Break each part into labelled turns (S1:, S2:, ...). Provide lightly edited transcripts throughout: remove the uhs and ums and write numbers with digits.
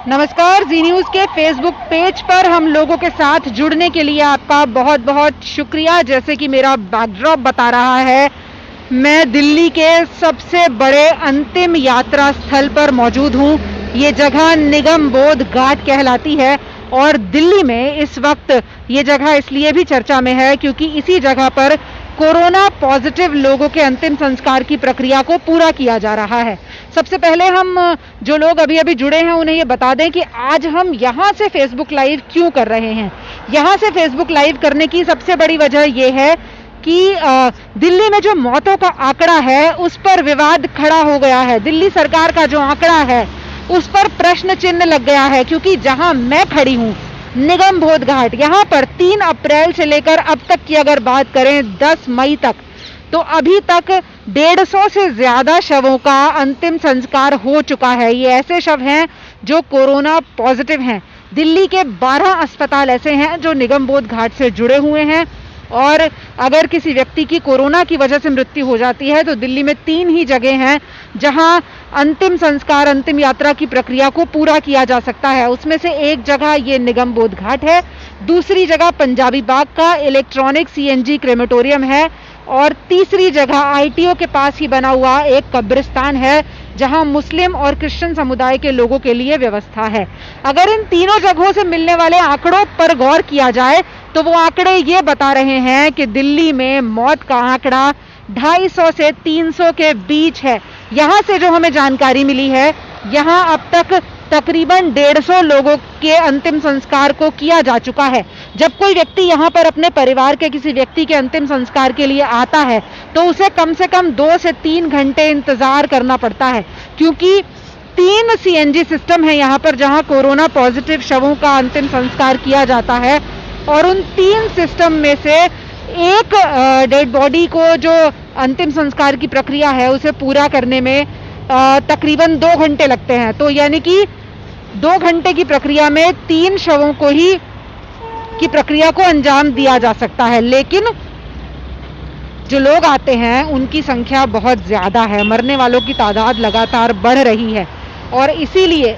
S1: नमस्कार। जी न्यूज़ के Facebook page पर हम लोगों के साथ जुड़ने के लिए आपका बहुत बहुत शुक्रिया। जैसे कि मेरा बैकड्रॉप बता रहा है, मैं दिल्ली के सबसे बड़े अंतिम यात्रा स्थल पर मौजूद हूँ। ये जगह निगम बोध घाट कहलाती है और दिल्ली में इस वक्त ये जगह इसलिए भी चर्चा में है क्योंकि इसी जगह पर कोरोना पॉजिटिव लोगों के अंतिम संस्कार की प्रक्रिया को पूरा किया जा रहा है। सबसे पहले हम जो लोग अभी अभी जुड़े हैं उन्हें ये बता दें कि आज हम यहाँ से फेसबुक लाइव क्यों कर रहे हैं। यहाँ से फेसबुक लाइव करने की सबसे बड़ी वजह ये है कि दिल्ली में जो मौतों का आंकड़ा है उस पर विवाद खड़ा हो गया है। दिल्ली सरकार का जो आंकड़ा है उस पर प्रश्न चिन्ह लग गया है क्योंकि जहां मैं खड़ी हूं निगम बोध घाट, यहाँ पर 3 अप्रैल से लेकर अब तक की अगर बात करें 10 मई तक, तो अभी तक 150 से ज्यादा शवों का अंतिम संस्कार हो चुका है। ये ऐसे शव हैं जो कोरोना पॉजिटिव हैं। दिल्ली के 12 अस्पताल ऐसे हैं जो निगम बोध घाट से जुड़े हुए हैं और अगर किसी व्यक्ति की कोरोना की वजह से मृत्यु हो जाती है तो दिल्ली में 3 ही जगह हैं जहां अंतिम संस्कार, अंतिम यात्रा की प्रक्रिया को पूरा किया जा सकता है। उसमें से एक जगह ये निगम बोध घाट है, दूसरी जगह पंजाबी बाग का इलेक्ट्रॉनिक CNG क्रेमेटोरियम है और तीसरी जगह ITO के पास ही बना हुआ एक कब्रिस्तान है जहां मुस्लिम और क्रिश्चियन समुदाय के लोगों के लिए व्यवस्था है। अगर इन तीनों जगहों से मिलने वाले आंकड़ों पर गौर किया जाए तो वो आंकड़े ये बता रहे हैं कि दिल्ली में मौत का आंकड़ा 250 से 300 के बीच है। यहाँ से जो हमें जानकारी मिली है, यहाँ अब तक तकरीबन 150 लोगों के अंतिम संस्कार को किया जा चुका है। जब कोई व्यक्ति यहाँ पर अपने परिवार के किसी व्यक्ति के अंतिम संस्कार के लिए आता है तो उसे कम से कम 2 से 3 घंटे इंतजार करना पड़ता है क्योंकि 3 CNG सिस्टम है यहाँ पर जहाँ कोरोना पॉजिटिव शवों का अंतिम संस्कार किया जाता है और उन 3 सिस्टम में से एक डेड बॉडी को जो अंतिम संस्कार की प्रक्रिया है उसे पूरा करने में तकरीबन 2 घंटे लगते हैं। तो यानी कि 2 घंटे की प्रक्रिया में 3 शवों को ही की प्रक्रिया को अंजाम दिया जा सकता है। लेकिन जो लोग आते हैं उनकी संख्या बहुत ज्यादा है, मरने वालों की तादाद लगातार बढ़ रही है और इसीलिए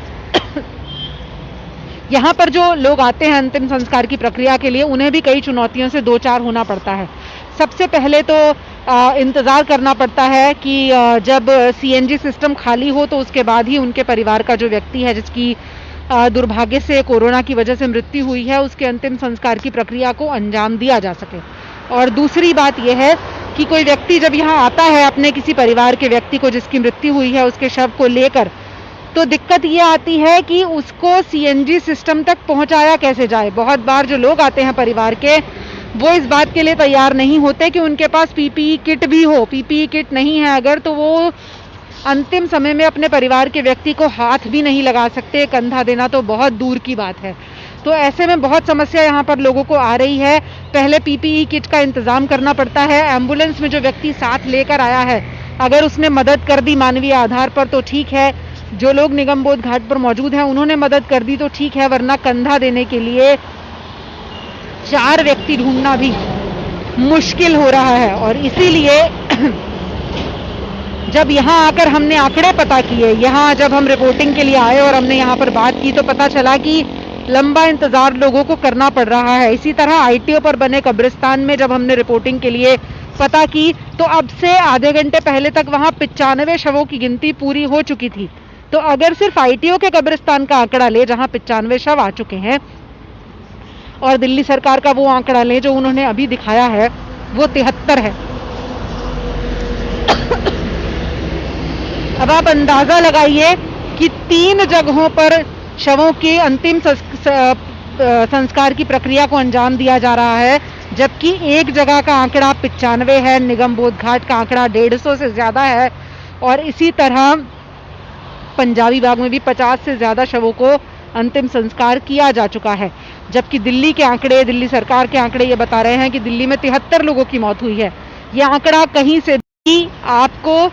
S1: यहाँ पर जो लोग आते हैं अंतिम संस्कार की प्रक्रिया के लिए उन्हें भी कई चुनौतियों से 2-4 होना पड़ता है। सबसे पहले तो इंतजार करना पड़ता है कि जब CNG सिस्टम खाली हो तो उसके बाद ही उनके परिवार का जो व्यक्ति है जिसकी दुर्भाग्य से कोरोना की वजह से मृत्यु हुई है उसके अंतिम संस्कार की प्रक्रिया को अंजाम दिया जा सके। और दूसरी बात यह है कि कोई व्यक्ति जब यहाँ आता है अपने किसी परिवार के व्यक्ति को जिसकी मृत्यु हुई है उसके शव को लेकर, तो दिक्कत ये आती है कि उसको CNG सिस्टम तक पहुंचाया कैसे जाए। बहुत बार जो लोग आते हैं परिवार के वो इस बात के लिए तैयार नहीं होते कि उनके पास PPE किट भी हो। PPE किट नहीं है अगर तो वो अंतिम समय में अपने परिवार के व्यक्ति को हाथ भी नहीं लगा सकते, कंधा देना तो बहुत दूर की बात है। तो ऐसे में बहुत समस्या यहाँ पर लोगों को आ रही है। पहले PPE किट का इंतजाम करना पड़ता है। एम्बुलेंस में जो व्यक्ति साथ लेकर आया है अगर उसने मदद कर दी मानवीय आधार पर तो ठीक है, जो लोग निगम बोध घाट पर मौजूद हैं उन्होंने मदद कर दी तो ठीक है, वरना कंधा देने के लिए 4 व्यक्ति ढूंढना भी मुश्किल हो रहा है। और इसीलिए जब यहाँ आकर हमने आंकड़े पता किए, यहाँ जब हम रिपोर्टिंग के लिए आए और हमने यहाँ पर बात की तो पता चला कि लंबा इंतजार लोगों को करना पड़ रहा है। इसी तरह ITO पर बने कब्रिस्तान में जब हमने रिपोर्टिंग के लिए पता की तो अब से आधे घंटे पहले तक वहां 95 शवों की गिनती पूरी हो चुकी थी। तो अगर सिर्फ ITO के कब्रिस्तान का आंकड़ा ले जहां 95 शव आ चुके हैं और दिल्ली सरकार का वो आंकड़ा ले जो उन्होंने अभी दिखाया है वो 73 है। अब आप अंदाजा लगाइए कि 3 जगहों पर शवों के अंतिम संस्कार की प्रक्रिया को अंजाम दिया जा रहा है, जबकि एक जगह का आंकड़ा 95 है, निगम बोध घाट का आंकड़ा 150 से ज्यादा है और इसी तरह पंजाबी बाग में भी 50 से ज्यादा शवों को अंतिम संस्कार किया जा चुका है। जबकि दिल्ली के आंकड़े, दिल्ली सरकार के आंकड़े ये बता रहे हैं कि दिल्ली में 73 लोगों की मौत हुई है। यह आंकड़ा कहीं से भी आपको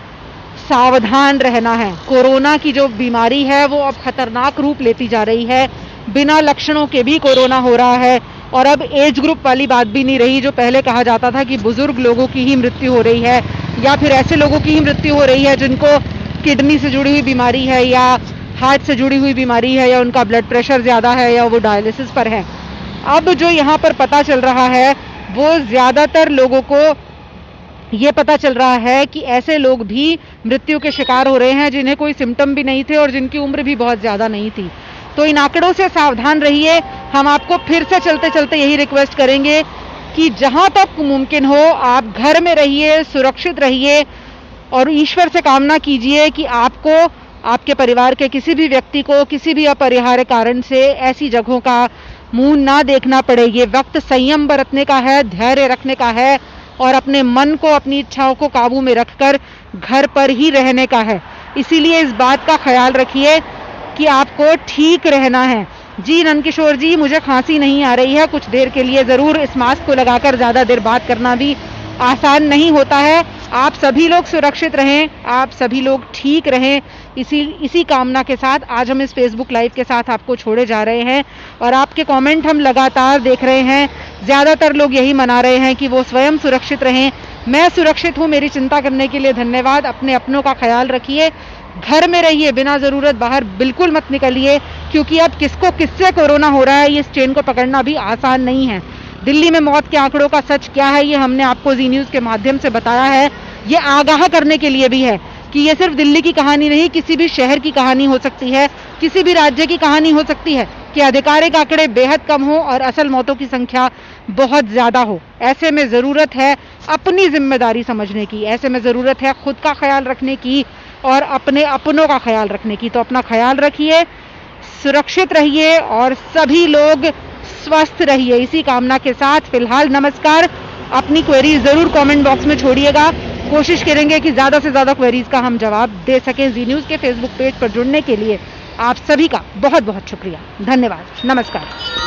S1: सावधान रहना है। कोरोना की जो बीमारी है वो अब खतरनाक रूप लेती जा रही है। बिना लक्षणों के भी कोरोना हो रहा है और अब एज ग्रुप वाली बात भी नहीं रही जो पहले कहा जाता था कि बुजुर्ग लोगों की ही मृत्यु हो रही है या फिर ऐसे लोगों की ही मृत्यु हो रही है जिनको किडनी से जुड़ी हुई बीमारी है या हार्ट से जुड़ी हुई बीमारी है या उनका ब्लड प्रेशर ज़्यादा है या वो डायलिसिस पर है। अब जो यहाँ पर पता चल रहा है वो ज़्यादातर लोगों को ये पता चल रहा है कि ऐसे लोग भी मृत्यु के शिकार हो रहे हैं जिन्हें कोई सिम्टम भी नहीं थे और जिनकी उम्र भी बहुत ज़्यादा नहीं थी। तो इन आंकड़ों से सावधान रहिए। हम आपको फिर से चलते चलते यही रिक्वेस्ट करेंगे कि जहां तक मुमकिन हो आप घर में रहिए, सुरक्षित रहिए और ईश्वर से कामना कीजिए कि आपको, आपके परिवार के किसी भी व्यक्ति को किसी भी अपरिहार्य कारण से ऐसी जगहों का मुंह ना देखना पड़े। ये वक्त संयम बरतने का है, धैर्य रखने का है और अपने मन को, अपनी इच्छाओं को काबू में रखकर घर पर ही रहने का है। इसीलिए इस बात का ख्याल रखिए कि आपको ठीक रहना है। जी नंदकिशोर जी, मुझे खांसी नहीं आ रही है, कुछ देर के लिए ज़रूर इस मास्क को लगाकर ज़्यादा देर बात करना भी आसान नहीं होता है। आप सभी लोग सुरक्षित रहें, आप सभी लोग ठीक रहें। इसी कामना के साथ आज हम इस फेसबुक लाइव के साथ आपको छोड़े जा रहे हैं और आपके कमेंट हम लगातार देख रहे हैं। ज़्यादातर लोग यही मना रहे हैं कि वो स्वयं सुरक्षित रहें। मैं सुरक्षित हूँ, मेरी चिंता करने के लिए धन्यवाद। अपने अपनों का ख्याल रखिए, घर में रहिए, बिना ज़रूरत बाहर बिल्कुल मत निकलिए, क्योंकि अब किसको किससे कोरोना हो रहा है ये इस चेन को पकड़ना भी आसान नहीं है। दिल्ली में मौत के आंकड़ों का सच क्या है ये हमने आपको जी न्यूज़ के माध्यम से बताया है। ये आगाह करने के लिए भी है कि ये सिर्फ दिल्ली की कहानी नहीं, किसी भी शहर की कहानी हो सकती है, किसी भी राज्य की कहानी हो सकती है कि आधिकारिक आंकड़े बेहद कम हो और असल मौतों की संख्या बहुत ज़्यादा हो। ऐसे में ज़रूरत है अपनी जिम्मेदारी समझने की, ऐसे में ज़रूरत है खुद का ख्याल रखने की और अपने अपनों का ख्याल रखने की। तो अपना ख्याल रखिए, सुरक्षित रहिए और सभी लोग स्वस्थ रहिए। इसी कामना के साथ फिलहाल नमस्कार। अपनी क्वेरीज ज़रूर कमेंट बॉक्स में छोड़िएगा, कोशिश करेंगे कि ज़्यादा से ज़्यादा क्वेरीज का हम जवाब दे सकें। जी न्यूज़ के फेसबुक पेज पर जुड़ने के लिए आप सभी का बहुत बहुत शुक्रिया, धन्यवाद, नमस्कार।